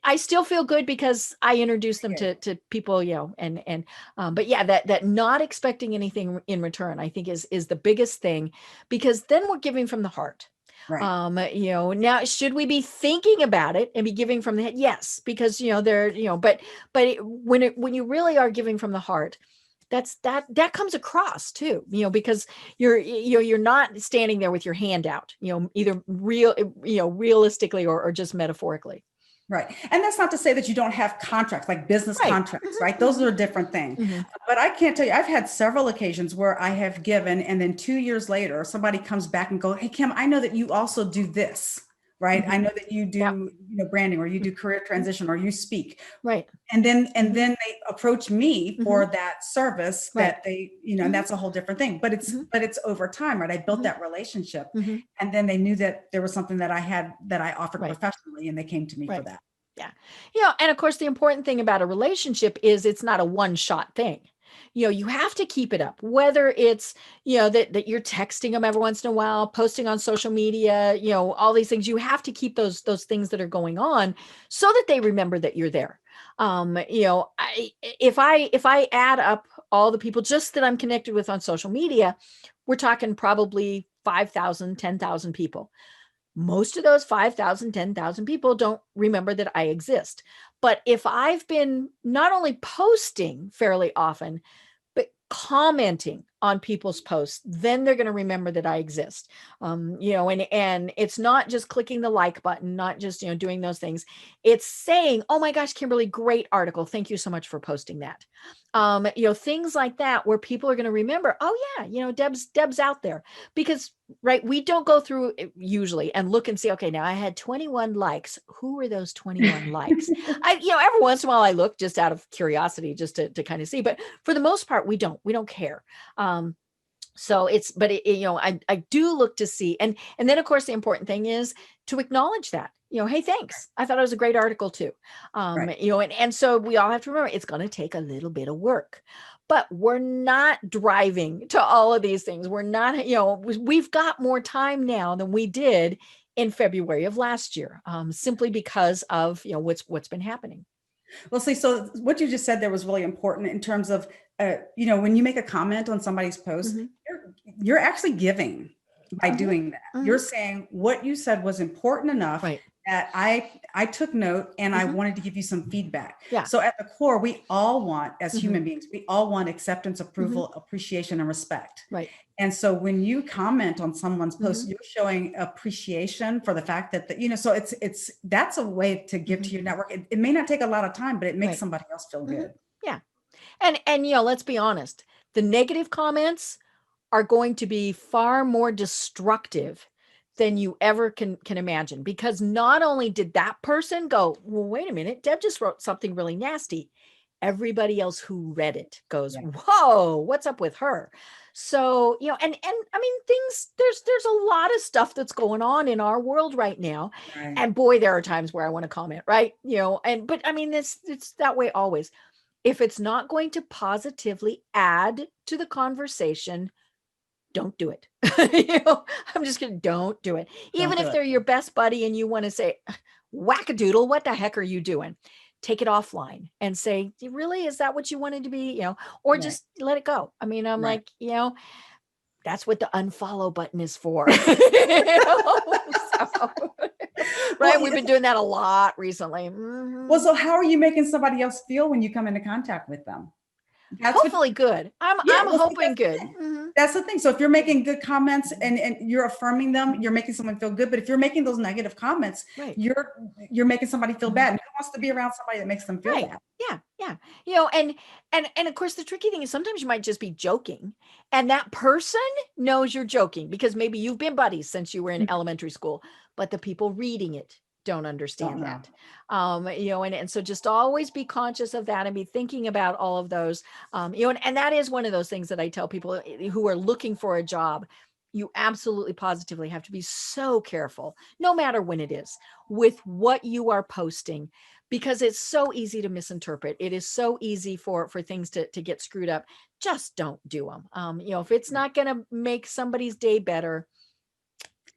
I still feel good because I introduced them to people, but yeah, that not expecting anything in return, I think is the biggest thing, because then we're giving from the heart. Right. Now, should we be thinking about it and be giving from the head? Yes, because, but when you really are giving from the heart, that comes across too, because you're not standing there with your hand out, either realistically or just metaphorically. Right. And that's not to say that you don't have contracts, like business contracts, right? Those are a different thing. But I can't tell you, I've had several occasions where I have given, and then 2 years later, somebody comes back and go, hey, Kim, I know that you also do this, right? I know that you do, branding, or you do career transition, or you speak. Right. And then they approach me for that service that they, and that's a whole different thing, but it's over time, right? I built that relationship, and then they knew that there was something that I offered professionally, and they came to me for that. Yeah. And of course, the important thing about a relationship is it's not a one-shot thing. You have to keep it up, whether it's, that you're texting them every once in a while, posting on social media, all these things. You have to keep those things that are going on so that they remember that you're there. If I add up all the people just that I'm connected with on social media, we're talking probably 5,000, 10,000 people. Most of those 5,000, 10,000 people don't remember that I exist. But if I've been not only posting fairly often, but commenting on people's posts, then they're going to remember that I exist. And it's not just clicking the like button, not just, doing those things. It's saying, oh my gosh, Kymberli, great article. Thank you so much for posting that. Things like that, where people are going to remember, oh yeah, Deb's out there, because we don't go through it usually and look and see, okay, now I had 21 likes. Who were those 21 likes? Every once in a while I look just out of curiosity, just to kind of see, but for the most part, we don't care. So I do look to see, and then of course the important thing is to acknowledge that, hey, thanks. I thought it was a great article too. And so we all have to remember it's going to take a little bit of work, but we're not driving to all of these things. We're not, we've got more time now than we did in February of last year, simply because of, what's been happening. Well, see, so what you just said there was really important in terms of, when you make a comment on somebody's post, you're actually giving by doing that. You're saying what you said was important enough that I I took note and I Mhm. wanted to give you some feedback. Yeah. So at the core, we all want, as Mhm. human beings, we all want acceptance, Mhm. approval, appreciation, and respect. Right. And so when you comment on someone's post, Mhm. you're showing appreciation for the fact that, so that's a way to give Mhm. to your network. It may not take a lot of time, but it makes Right. somebody else feel Mhm. good. Yeah. And let's be honest. The negative comments are going to be far more destructive than you ever can imagine, because not only did that person go, well, wait a minute, Deb just wrote something really nasty. Everybody else who read it goes, Yeah. whoa, what's up with her? So, and I mean, there's a lot of stuff that's going on in our world right now. Right. And boy, there are times where I want to comment, right? But I mean, it's that way always. If it's not going to positively add to the conversation, don't do it. I'm just kidding. Don't do it. Don't Even do if it. they're your best buddy and you want to say, wackadoodle, what the heck are you doing? Take it offline and say, really, is that what you wanted to be? Or Right. just let it go. I mean, I'm Right. like, that's what the unfollow button is for. So, right. Well, We've been doing that a lot recently. Mhm. well, so how are you making somebody else feel when you come into contact with them? That's what, Hopefully good. I'm well, see, hoping that's the good. thing. Mhm. That's the thing. So if you're making good comments and you're affirming them, you're making someone feel good. But if you're making those negative comments, Right. you're making somebody feel bad. And who wants to be around somebody that makes them feel Right. bad? Yeah. Yeah. And of course the tricky thing is sometimes you might just be joking and that person knows you're joking because maybe you've been buddies since you were in elementary school, but the people reading it don't understand Don't know. that. And so just always be conscious of that and be thinking about all of those. And that is one of those things that I tell people who are looking for a job. You absolutely positively have to be so careful, no matter when it is, with what you are posting, because it's so easy to misinterpret. It is so easy for things to get screwed up. Just don't do them. If it's not going to make somebody's day better,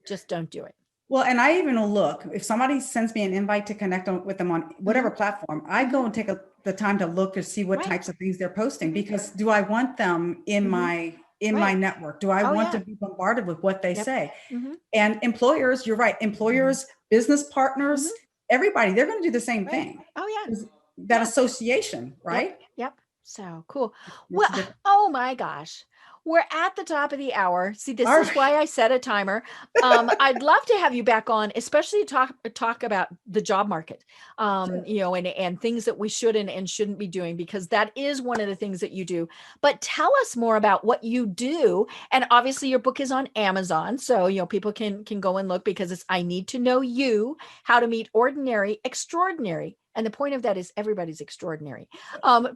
just don't do it. Well, and I even look, if somebody sends me an invite to connect with them on whatever platform, I go and take the time to look to see what Right. types of things they're posting, because do I want them in my Right. network? Do I Oh, want yeah. to be bombarded with what they Yep. say? Mhm. And employers, you're right, employers, business partners, everybody, they're going to do the same Right. thing. Oh, yeah. Is that Yeah. association, Yep. right? Yep. So cool. Makes Well, a difference. oh my gosh. We're at the top of the hour. See, this All is right. why I set a timer. I'd love to have you back on, especially to talk about the job market, and things that we should and shouldn't be doing, because that is one of the things that you do. But tell us more about what you do. And obviously your book is on Amazon. So, people can go and look, because it's I Need to Know You, How to Meet Ordinary Extraordinary. And the point of that is everybody's extraordinary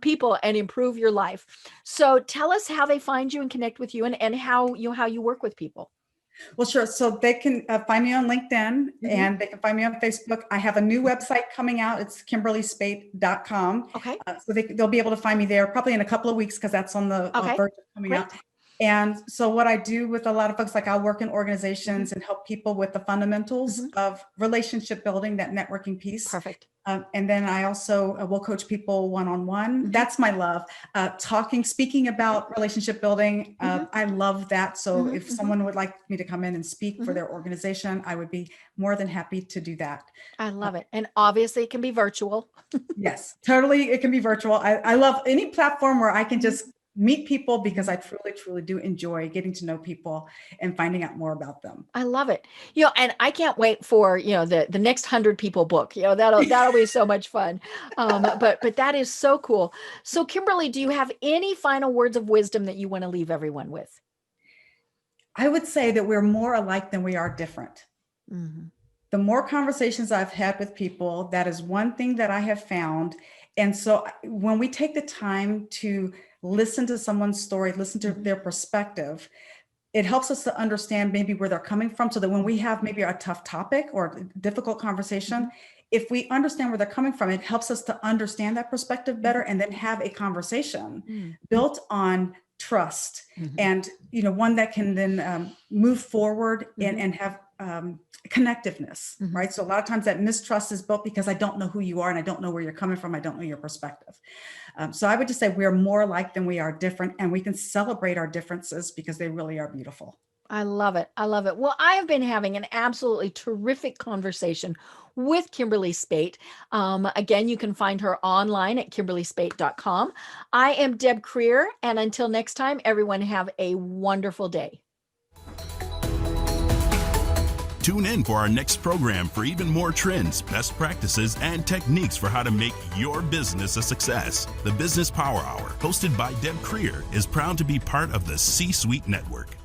people and improve your life. So tell us how they find you and connect with you, and how you work with people. Well, sure. So they can find me on LinkedIn and they can find me on Facebook. I have a new website coming out. It's KymberliSpeight.com. Okay. So they'll be able to find me there probably in a couple of weeks, because that's on the verge of coming out. And so what I do with a lot of folks, like I'll work in organizations and help people with the fundamentals of relationship building, that networking piece. Perfect. And then I also will coach people one-on-one. That's my love. Speaking about relationship building. I love that. So if someone would like me to come in and speak for their organization, I would be more than happy to do that. I love it. And obviously it can be virtual. Yes, totally. It can be virtual. I love any platform where I can just meet people, because I truly, truly do enjoy getting to know people and finding out more about them. I love it. And I can't wait for, the next 100 people book, that'll be so much fun. But that is so cool. So Kymberli, do you have any final words of wisdom that you want to leave everyone with? I would say that we're more alike than we are different. The more conversations I've had with people, that is one thing that I have found. And so when we take the time to listen to someone's story, listen to their perspective, it helps us to understand maybe where they're coming from, so that when we have maybe a tough topic or a difficult conversation, if we understand where they're coming from, it helps us to understand that perspective better, and then have a conversation built on trust, and one that can then move forward and have connectiveness, right? So a lot of times that mistrust is built because I don't know who you are and I don't know where you're coming from. I don't know your perspective. So I would just say we're more alike than we are different, and we can celebrate our differences because they really are beautiful. I love it. I love it. Well, I have been having an absolutely terrific conversation with Kymberli Speight. Again, you can find her online at KymberliSpeight.com. I am Deb Creer, and until next time, everyone have a wonderful day. Tune in for our next program for even more trends, best practices, and techniques for how to make your business a success. The Business Power Hour, hosted by Deb Creer, is proud to be part of the C-Suite Network.